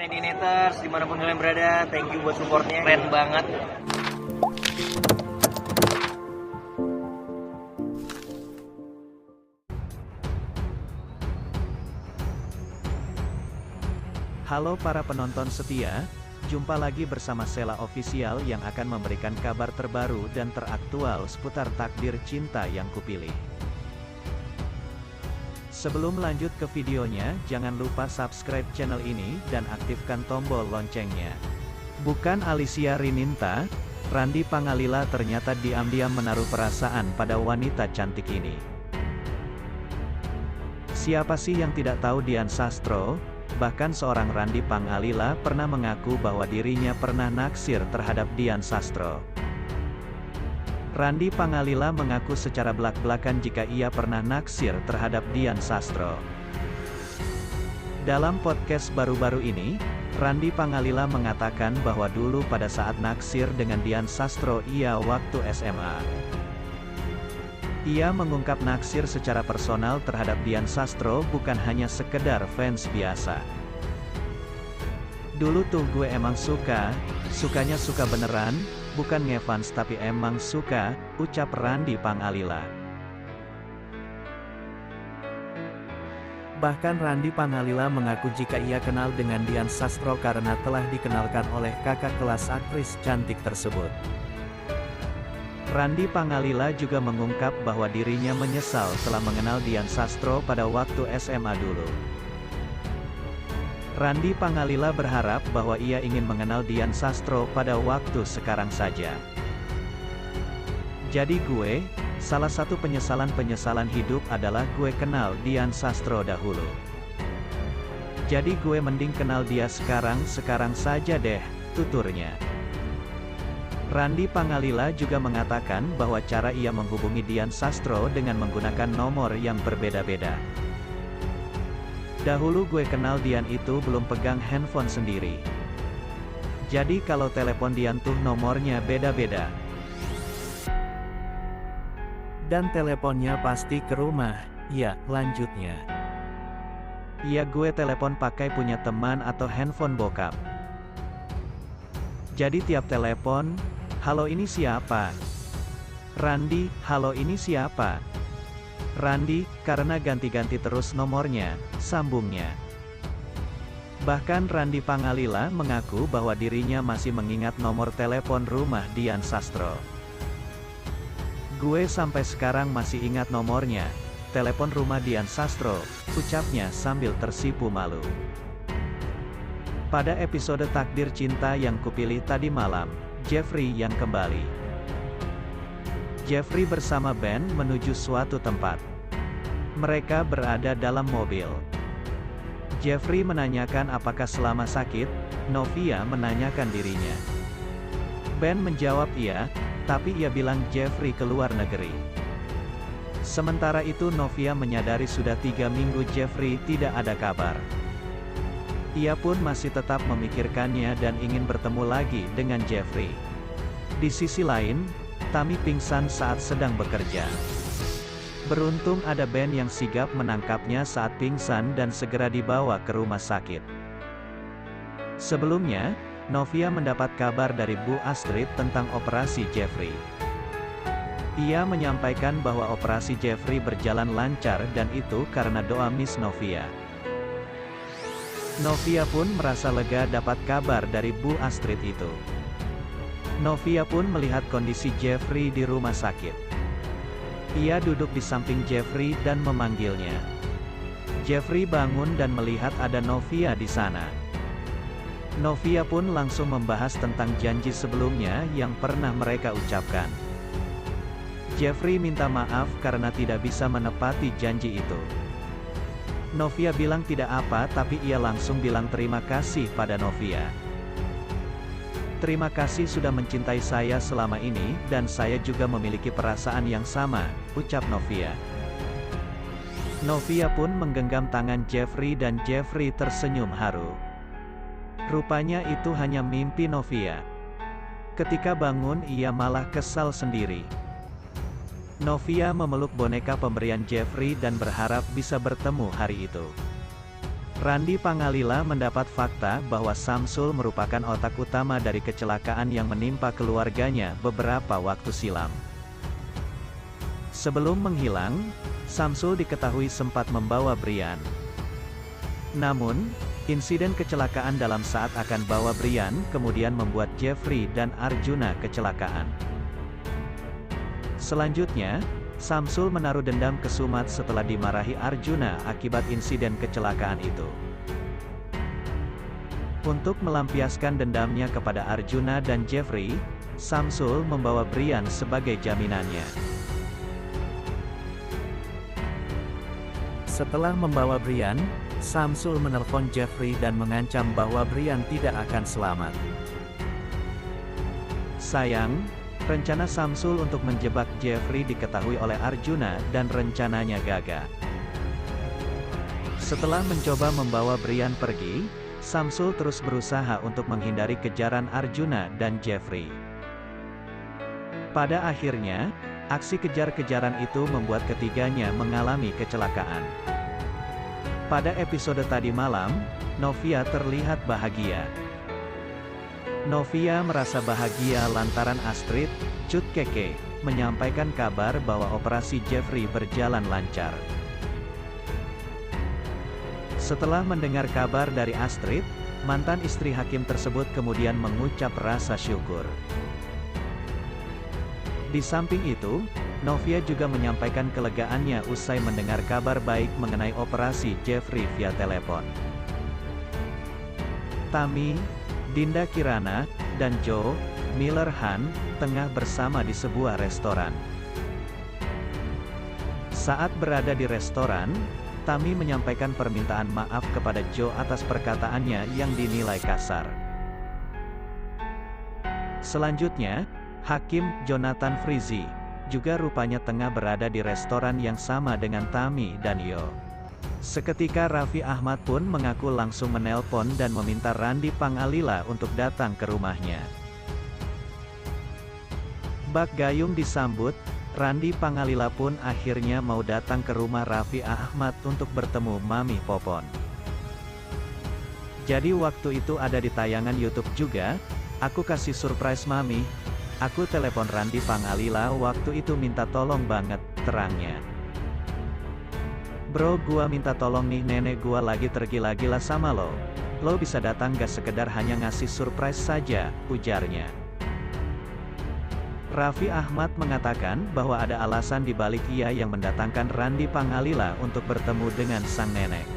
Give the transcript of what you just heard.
Trendinators dimanapun kalian berada, thank you buat supportnya, keren banget. Halo para penonton setia, jumpa lagi bersama Sela Official yang akan memberikan kabar terbaru dan teraktual seputar takdir cinta yang kupilih. Sebelum lanjut ke videonya, jangan lupa subscribe channel ini dan aktifkan tombol loncengnya. Bukan Alicia Rininta, Randy Pangalila ternyata diam-diam menaruh perasaan pada wanita cantik ini. Siapa sih yang tidak tahu Dian Sastro? Bahkan seorang Randy Pangalila pernah mengaku bahwa dirinya pernah naksir terhadap Dian Sastro. Randy Pangalila mengaku secara belak-belakan jika ia pernah naksir terhadap Dian Sastro. Dalam podcast baru-baru ini, Randy Pangalila mengatakan bahwa dulu pada saat naksir dengan Dian Sastro ia waktu SMA. Ia mengungkap naksir secara personal terhadap Dian Sastro bukan hanya sekedar fans biasa. Dulu tuh gue emang sukanya suka beneran, bukan ngefans tapi emang suka, ucap Randy Pangalila. Bahkan Randy Pangalila mengaku jika ia kenal dengan Dian Sastro karena telah dikenalkan oleh kakak kelas aktris cantik tersebut. Randy Pangalila juga mengungkap bahwa dirinya menyesal telah mengenal Dian Sastro pada waktu SMA dulu. Randy Pangalila berharap bahwa ia ingin mengenal Dian Sastro pada waktu sekarang saja. Jadi salah satu penyesalan hidup adalah gue kenal Dian Sastro dahulu. Jadi gue mending kenal dia sekarang saja deh, tuturnya. Randy Pangalila juga mengatakan bahwa cara ia menghubungi Dian Sastro dengan menggunakan nomor yang berbeda-beda. Dahulu gue kenal Dian itu belum pegang handphone sendiri. Jadi kalau telepon Dian tuh nomornya beda-beda. Dan teleponnya pasti ke rumah, ya, lanjutnya. Iya gue telepon pakai punya teman atau handphone bokap. Jadi tiap telepon, halo ini siapa? Randy, halo ini siapa? Randy, karena ganti-ganti terus nomornya, sambungnya. Bahkan Randy Pangalila mengaku bahwa dirinya masih mengingat nomor telepon rumah Dian Sastro. Gue sampai sekarang masih ingat nomornya, telepon rumah Dian Sastro, ucapnya sambil tersipu malu. Pada episode Takdir Cinta yang kupilih tadi malam, Jeffrey yang kembali. Jeffrey bersama Ben menuju suatu tempat. Mereka berada dalam mobil. Jeffrey menanyakan apakah selama sakit, Novia menanyakan dirinya. Ben menjawab iya, tapi ia bilang Jeffrey keluar negeri. Sementara itu Novia menyadari sudah 3 minggu Jeffrey tidak ada kabar. Ia pun masih tetap memikirkannya dan ingin bertemu lagi dengan Jeffrey. Di sisi lain, Tammy pingsan saat sedang bekerja. Beruntung ada Ben yang sigap menangkapnya saat pingsan dan segera dibawa ke rumah sakit. Sebelumnya, Novia mendapat kabar dari Bu Astrid tentang operasi Jeffrey. Ia menyampaikan bahwa operasi Jeffrey berjalan lancar dan itu karena doa Miss Novia. Novia pun merasa lega dapat kabar dari Bu Astrid itu. Novia pun melihat kondisi Jeffrey di rumah sakit. Ia duduk di samping Jeffrey dan memanggilnya. Jeffrey bangun dan melihat ada Novia di sana. Novia pun langsung membahas tentang janji sebelumnya yang pernah mereka ucapkan. Jeffrey minta maaf karena tidak bisa menepati janji itu. Novia bilang tidak apa tapi ia langsung bilang terima kasih pada Novia. Terima kasih sudah mencintai saya selama ini dan saya juga memiliki perasaan yang sama, ucap Novia. Novia pun menggenggam tangan Jeffrey dan Jeffrey tersenyum haru. Rupanya itu hanya mimpi Novia. Ketika bangun ia malah kesal sendiri. Novia memeluk boneka pemberian Jeffrey dan berharap bisa bertemu hari itu. Randi Pangalila mendapat fakta bahwa Samsul merupakan otak utama dari kecelakaan yang menimpa keluarganya beberapa waktu silam. Sebelum menghilang, Samsul diketahui sempat membawa Brian. Namun, insiden kecelakaan dalam saat akan bawa Brian kemudian membuat Jeffrey dan Arjuna kecelakaan. Selanjutnya, Samsul menaruh dendam ke Sumat setelah dimarahi Arjuna akibat insiden kecelakaan itu. Untuk melampiaskan dendamnya kepada Arjuna dan Jeffrey, Samsul membawa Brian sebagai jaminannya. Setelah membawa Brian, Samsul menelpon Jeffrey dan mengancam bahwa Brian tidak akan selamat. Sayang, rencana Samsul untuk menjebak Jeffrey diketahui oleh Arjuna dan rencananya gagal. Setelah mencoba membawa Brian pergi, Samsul terus berusaha untuk menghindari kejaran Arjuna dan Jeffrey. Pada akhirnya, aksi kejar-kejaran itu membuat ketiganya mengalami kecelakaan. Pada episode tadi malam, Novia terlihat bahagia. Novia merasa bahagia lantaran Astrid, Cut Keke, menyampaikan kabar bahwa operasi Jeffrey berjalan lancar. Setelah mendengar kabar dari Astrid, mantan istri hakim tersebut kemudian mengucap rasa syukur. Di samping itu, Novia juga menyampaikan kelegaannya usai mendengar kabar baik mengenai operasi Jeffrey via telepon. Tami, Dinda Kirana, dan Joe Miller Han tengah bersama di sebuah restoran. Saat berada di restoran, Tami menyampaikan permintaan maaf kepada Joe atas perkataannya yang dinilai kasar. Selanjutnya, Hakim Jonathan Frizzy juga rupanya tengah berada di restoran yang sama dengan Tami dan Yo. Seketika Raffi Ahmad pun mengaku langsung menelpon dan meminta Randi Pangalila untuk datang ke rumahnya. Bak gayung disambut, Randi Pangalila pun akhirnya mau datang ke rumah Raffi Ahmad untuk bertemu Mami Popon. Jadi waktu itu ada di tayangan YouTube juga, aku kasih surprise Mami. Aku telepon Randi Pangalila waktu itu minta tolong banget, terangnya. Bro, gua minta tolong nih, nenek gua lagi tergila-gila sama lo. Lo bisa datang gak sekedar hanya ngasih surprise saja, ujarnya. Raffi Ahmad mengatakan bahwa ada alasan di balik ia yang mendatangkan Randi Pangalila untuk bertemu dengan sang nenek.